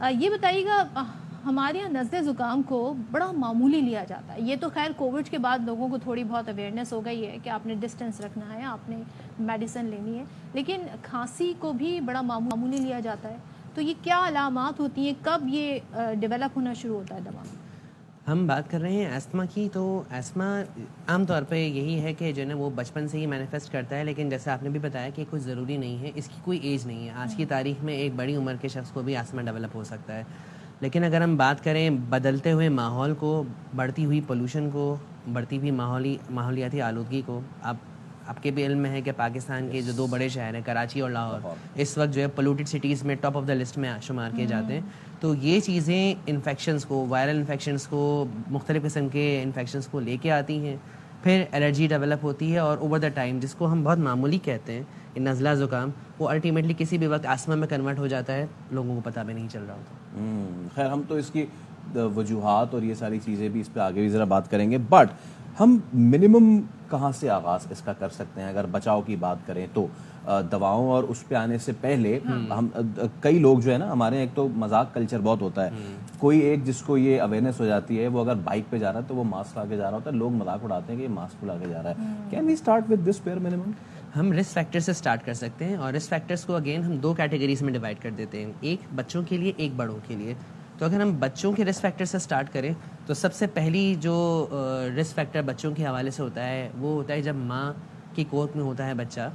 یہ بتائیے گا ہمارے یہاں نزلے زکام کو بڑا معمولی لیا جاتا ہے. یہ تو خیر کووڈ کے بعد لوگوں کو تھوڑی بہت اویئرنیس ہو گئی ہے کہ آپ نے ڈسٹینس رکھنا ہے, آپ نے میڈیسن لینی ہے, لیکن کھانسی کو بھی بڑا معمولی لیا جاتا ہے. تو یہ کیا علامات ہوتی ہیں, کب یہ ڈیولپ ہونا شروع ہوتا ہے دما؟ ہم بات کر رہے ہیں ایستما کی, تو ایستما عام طور پہ یہی ہے کہ جو ہے نا وہ بچپن سے ہی مینیفیسٹ کرتا ہے, لیکن جیسے آپ نے بھی بتایا کہ کچھ ضروری نہیں ہے, اس کی کوئی ایج نہیں ہے. آج کی تاریخ میں ایک بڑی عمر کے شخص کو بھی ایستما ڈیولپ ہو سکتا ہے. لیکن اگر ہم بات کریں بدلتے ہوئے ماحول کو, بڑھتی ہوئی پولوشن کو, بڑھتی ہوئی ماحولیاتی آلودگی کو, آپ کے بھی علم میں ہے کہ پاکستان کے جو 2 بڑے شہر ہیں کراچی اور لاہور اس وقت جو ہے پولوٹیڈ سٹیز میں ٹاپ آف دا لسٹ میں شمار کیے جاتے ہیں. تو یہ چیزیں انفیکشنز کو, وائرل انفیکشنز کو, مختلف قسم کے انفیکشنز کو لے کے آتی ہیں. پھر الرجی ڈیولپ ہوتی ہے اور اوور دا ٹائم, جس کو ہم بہت معمولی کہتے ہیں نزلہ زکام, وہ الٹیمیٹلی کسی بھی وقت آسما میں کنورٹ ہو جاتا ہے, لوگوں کو پتہ بھی نہیں چل رہا ہوتا. خیر ہم تو اس کی وجوہات اور یہ ساری چیزیں بھی اس پہ آگے بھی ذرا بات کریں گے, بٹ ہم منیمم کہاں سے آغاز اس کا کر سکتے ہیں اگر بچاؤ کی بات کریں تو؟ دواؤں اور اس پہ آنے سے پہلے ہم کئی لوگ جو ہے نا, ہمارے ایک تو مذاق کلچر بہت ہوتا ہے, کوئی ایک جس کو یہ اویئرنیس ہو جاتی ہے, وہ اگر بائک پہ جا رہا ہے تو وہ ماسک لا کے جا رہا ہوتا ہے, لوگ مذاق اڑاتے ہیں کہ یہ ماسک لا کے جا رہا ہے. Can we start with this pair minimum? ہم رسک فیکٹر سے سٹارٹ کر سکتے ہیں, اور رسک فیکٹرز کو اگین ہم 2 کیٹیگریز میں ڈیوائڈ کر دیتے ہیں, ایک بچوں کے لیے, ایک بڑوں کے لیے. تو اگر ہم بچوں کے رسک فیکٹر سے سٹارٹ کریں تو سب سے پہلی جو رسک فیکٹر بچوں کے حوالے سے ہوتا ہے وہ ہوتا ہے جب ماں کی کوکھ میں ہوتا ہے بچہ,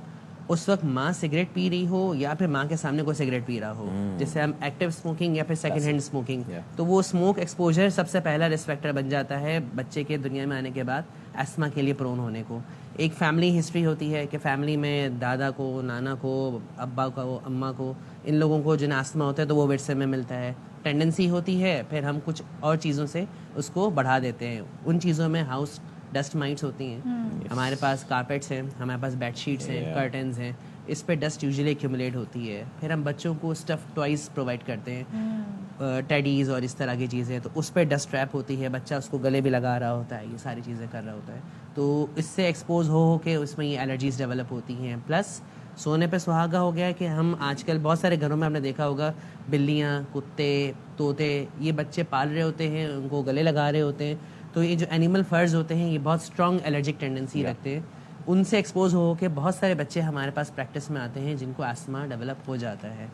اس وقت ماں سگریٹ پی رہی ہو یا پھر ماں کے سامنے کوئی سگریٹ پی رہا ہو, جسے ہم ایکٹیو اسموکنگ یا پھر سیکنڈ ہینڈ اسموکنگ, تو وہ اسموک ایکسپوجر سب سے پہلا رسک فیکٹر بن جاتا ہے بچے کے دنیا میں آنے کے بعد ایستما کے لیے پرون ہونے کو. ایک فیملی ہسٹری ہوتی ہے کہ فیملی میں دادا کو, نانا کو, ابا کو, اماں کو, ان لوگوں کو جنہیں ایستما ہوتا ہے تو وہ ورثے میں ملتا ہے. ٹینڈنسی ہوتی ہے, پھر ہم کچھ اور چیزوں سے اس کو بڑھا دیتے ہیں. ان چیزوں میں ہاؤس ڈسٹ مائٹس ہوتی ہیں, ہمارے پاس کارپیٹس ہیں, ہمارے پاس بیڈ شیٹس ہیں, کرٹنز ہیں, اس پہ ڈسٹ یوزلی ایکیومولیٹ ہوتی ہے. پھر ہم بچوں کو اسٹف ٹوائز پرووائڈ کرتے ہیں, ٹیڈیز اور اس طرح کی چیزیں, تو اس پہ ڈسٹ ٹریپ ہوتی ہے, بچہ اس کو گلے بھی لگا رہا ہوتا ہے, یہ ساری چیزیں کر رہا ہوتا ہے. تو اس سے ایکسپوز ہو کے اس میں یہ الرجیز ڈیولپ ہوتی ہیں. پلس سونے پہ سہاگا ہو گیا ہے کہ ہم آج کل بہت سارے گھروں میں آپ نے دیکھا ہوگا بلیاں, کتے, طوطے, یہ بچے پال رہے ہوتے ہیں, ان کو گلے لگا رہے ہوتے ہیں. تو یہ جو اینیمل فرز ہوتے ہیں یہ بہت اسٹرانگ الرجک ٹینڈنسی رکھتے ہیں, ان سے ایکسپوز ہو کے بہت سارے بچے ہمارے پاس پریکٹس میں آتے ہیں جن کو ایستما ڈیولپ ہو جاتا ہے.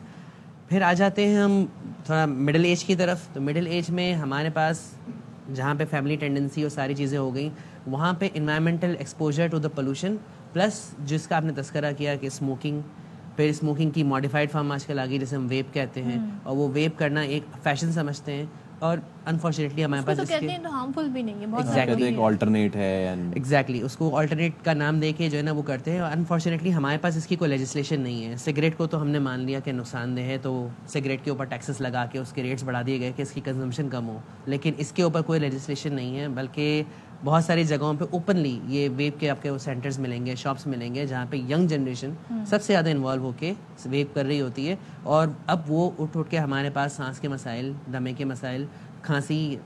پھر آ جاتے ہیں ہم تھوڑا مڈل ایج کی طرف. تو مڈل ایج میں ہمارے پاس جہاں پہ فیملی ٹینڈنسی اور ساری چیزیں ہو گئیں, وہاں پہ environmental exposure to the pollution plus جس کا آپ نے تذکرہ کیا کہ اسموکنگ, پھر اسموکنگ کی ماڈیفائڈ فارم آج کل آ گئی جسے ہم ویپ کہتے ہیں, اور وہ ویپ کرنا ایک فیشن سمجھتے ہیں, اور انفارچونیٹلی ہمارے پاس ہارمفل بھی نہیں ہے, بہت ایک آلٹرنیٹ ہے. ایگزیکٹلی, اس کو آلٹرنیٹ کا نام دے کے جو ہے نا وہ کرتے ہیں, اور انفارچونیٹلی ہمارے پاس اس کی کوئی لیجسلیشن نہیں ہے. سگریٹ کو تو ہم نے مان لیا کہ نقصان دہ ہے, تو سگریٹ کے اوپر ٹیکسز لگا کے اس کے ریٹس بڑھا دیے گئے کہ اس کی کنزمپشن کم ہو, لیکن اس کے اوپر کوئی لیجسلیشن نہیں ہے. بلکہ بہت ساری جگہوں پہ اوپنلی یہ ویپ کے آپ کے سینٹرز ملیں گے, شاپس ملیں گے, جہاں پہ ینگ جنریشن سب سے زیادہ انوالو ہو کے ویپ کر رہی ہوتی ہے. اور اب وہ اٹھ کے ہمارے پاس سانس کے مسائل, دمے کے مسائل, کھانسی,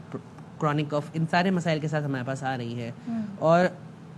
کرونک کف, ان سارے مسائل کے ساتھ ہمارے پاس آ رہی ہے, اور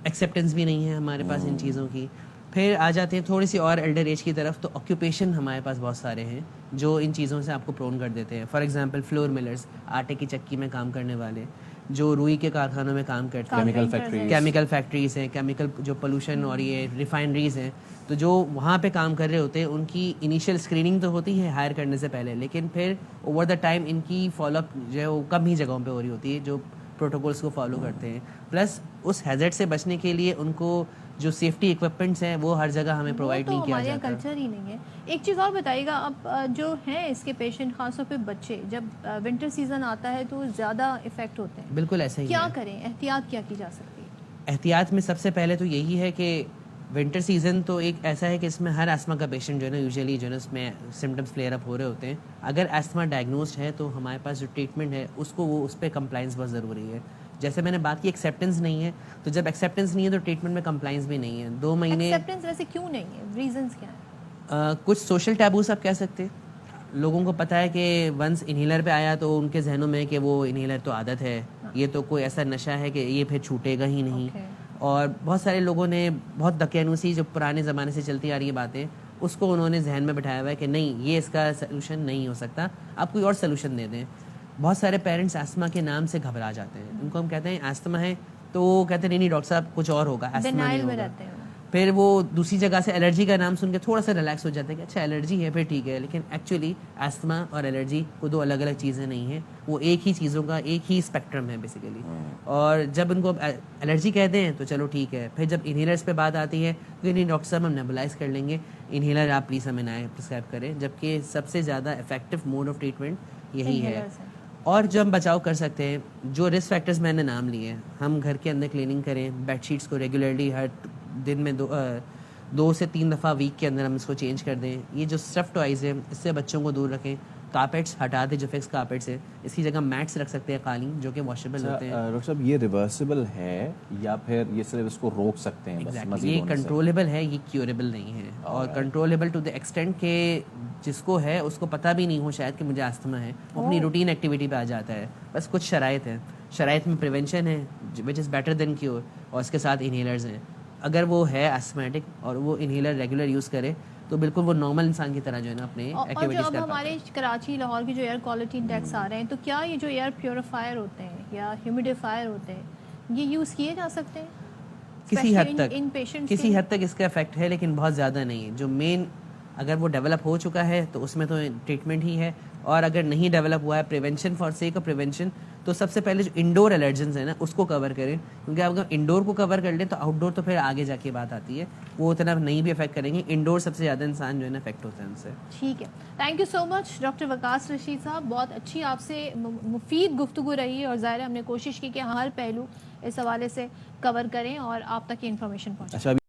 ایکسیپٹنس بھی نہیں ہے ہمارے پاس ان چیزوں کی. پھر آ جاتے ہیں تھوڑی سی اور ایلڈر ایج کی طرف, تو آکیوپیشن ہمارے پاس بہت سارے ہیں جو ان چیزوں سے آپ کو پرون کر دیتے ہیں. فار ایگزامپل فلور ملرز, آٹے کی چکی میں کام کرنے والے, جو روئی کے کارخانوں میں کام کرتے ہیں, کیمیکل فیکٹریز ہیں, کیمیکل جو پولوشن اور یہ ریفائنریز ہیں, تو جو وہاں پہ کام کر رہے ہوتے ہیں ان کی انیشیل اسکریننگ تو ہوتی ہے ہائر کرنے سے پہلے, لیکن پھر اوور دا ٹائم ان کی فالو اپ جو ہے وہ کم ہی جگہوں پہ ہو رہی ہوتی ہے جو پروٹوکولس کو فالو کرتے ہیں. پلس اس ہیزرڈ سے بچنے کے لیے ان کو جو سیفٹی اکوپمنٹس ہیں وہ ہر جگہ ہمیں پرووائڈ نہیں کیا جاتا. ہمارے کلچر ہی نہیں ہے. ایک چیز اور بتائیے گا, اب جو ہیں اس کے پیشنٹ, خاص طور پہ بچے, جب ونٹر سیزن آتا ہے تو زیادہ افیکٹ ہوتے ہیں. بالکل ایسا ہی. کیا کریں, احتیاط کیا کی جا سکتی ہے؟ احتیاط میں سب سے پہلے تو یہی ہے کہ ونٹر سیزن تو ایک ایسا ہے کہ اس میں ہر ایستما کا پیشنٹ جو ہے نا یوزلی جو ہے نا اس میں سمٹمس فلیئر اپ ہو رہے ہوتے ہیں. اگر ایستما ڈائگنوزڈ ہے تو ہمارے پاس جو ٹریٹمنٹ ہے اس کو وہ اس پہ کمپلائنس بہت ضروری ہے. جیسے میں نے بات کی ایکسیپٹنس نہیں ہے, تو جب ایکسیپٹنس نہیں ہے تو ٹریٹمنٹ میں کمپلائنس بھی نہیں ہے. 2 مہینے ایکسیپٹنس ویسے کیوں نہیں ہے, ریزنز کیا ہیں؟ کچھ سوشل ٹیبوز آپ کہہ سکتے ہیں. لوگوں کو پتہ ہے کہ ونس انہیلر پہ آیا تو ان کے ذہنوں میں کہ وہ انہیلر تو عادت ہے, یہ تو کوئی ایسا نشہ ہے کہ یہ پھر چھوٹے گا ہی نہیں. اور بہت سارے لوگوں نے بہت دقیانوسی جو پرانے زمانے سے چلتی آ رہی ہے باتیں, اس کو انہوں نے ذہن میں بٹھایا ہوا ہے کہ نہیں یہ اس کا سلوشن نہیں ہو سکتا, آپ کوئی اور سلوشن دے دیں. بہت سارے پیرنٹس ایستما کے نام سے گھبرا جاتے ہیں, ان کو ہم کہتے ہیں ایستما ہے تو وہ کہتے ہیں نہیں ڈاکٹر صاحب کچھ اور ہوگا, ایستما نہیں ہوگا. پھر وہ دوسری جگہ سے الرجی کا نام سن کے تھوڑا سا ریلیکس ہو جاتے ہیں کہ اچھا الرجی ہے پھر ٹھیک ہے, لیکن ایکچولی ایستما اور الرجی کو دو الگ الگ چیزیں نہیں ہیں, وہ ایک ہی چیزوں کا ایک ہی اسپیکٹرم ہے بیسیکلی. اور جب ان کو الرجی کہتے ہیں تو چلو ٹھیک ہے, پھر جب انہیلرس پہ بات آتی ہے تو نہیں ڈاکٹر صاحب ہم نیبولائز کر لیں گے, انہیلر آپ پلیز ہمیں نہ پرسکرائب کریں, جبکہ سب سے زیادہ افیکٹو موڈ آف ٹریٹمنٹ یہی ہے. اور جو ہم بچاؤ کر سکتے ہیں, جو رسک فیکٹرز میں نے نام لیے, ہم گھر کے اندر کلیننگ کریں, بیڈ شیٹس کو ریگولرلی ہر دن میں 2 سے 3 دفعہ ویک کے اندر ہم اس کو چینج کر دیں. یہ جو اسٹف ٹوائز ہیں اس سے بچوں کو دور رکھیں. کارپیٹس ہٹا دیں جو فکس کارپیٹس ہیں, اس کی جگہ میٹس رکھ سکتے ہیں قالین جو کہ واشیبل ہوتے ہیں. ڈاکٹر صاحب یہ ریورسیبل ہے یا پھر یہ صرف اس کو روک سکتے ہیں؟ یہ کنٹرولبل ہے, یہ کیوریبل نہیں ہے. اور کنٹرولبل ٹو دی ایکسٹینٹ کہ جس کو ہے اس کو پتہ بھی نہیں ہو شاید کہ مجھے ایستما ہے, وہ اپنی روٹین ایکٹیویٹی پہ آ جاتا ہے. بس کچھ شرائط ہیں, شرائط میں پریونشن ہے وچ از بیٹر دین کیور, اور اس کے ساتھ انہیلرز ہیں. اگر وہ ہے ایسمیٹک اور وہ انہیلر ریگولر یوز کرے تو بالکل وہ نارمل انسان کی طرح جو ہے نا اپنے ایکٹیویٹیز کر پاتا ہے. اب ہمارے کراچی لاہور کی جو ایئر کوالٹی انڈیکس آ رہے ہیں, تو کیا یہ جو ایئر پیوریفائر ہوتے ہیں یا ہیومیڈیفائر ہوتے ہیں یہ یوز کیے جا سکتے ہیں؟ کسی حد تک اس کا افیکٹ ہے, لیکن بہت زیادہ نہیں ہے. جو مین اگر وہ ڈیولپ ہو چکا ہے تو اس میں تو ٹریٹمنٹ ہی ہے, اور اگر نہیں ڈیولپ ہوا ہے prevention for sake of prevention, تو سب سے پہلے جو انڈور الرجنز ہیں نا اس کو کور کریں, کیونکہ اگر انڈور کو کور کر لیں تو آؤٹ ڈور تو پھر آگے جا کے بات آتی ہے, وہ اتنا نہیں بھی افیکٹ کریں گے. انڈور سب سے زیادہ انسان جو ہے نا افیکٹ ہوتا ہے ان سے. ٹھیک ہے, thank you so much doctor Waqas Rasheed Sahab, بہت اچھی آپ سے مفید گفتگو رہی, اور ظاہر ہم نے کوشش کی کہ ہر پہلو اس حوالے سے کور کریں اور آپ تک یہ انفارمیشن پہنچائیں.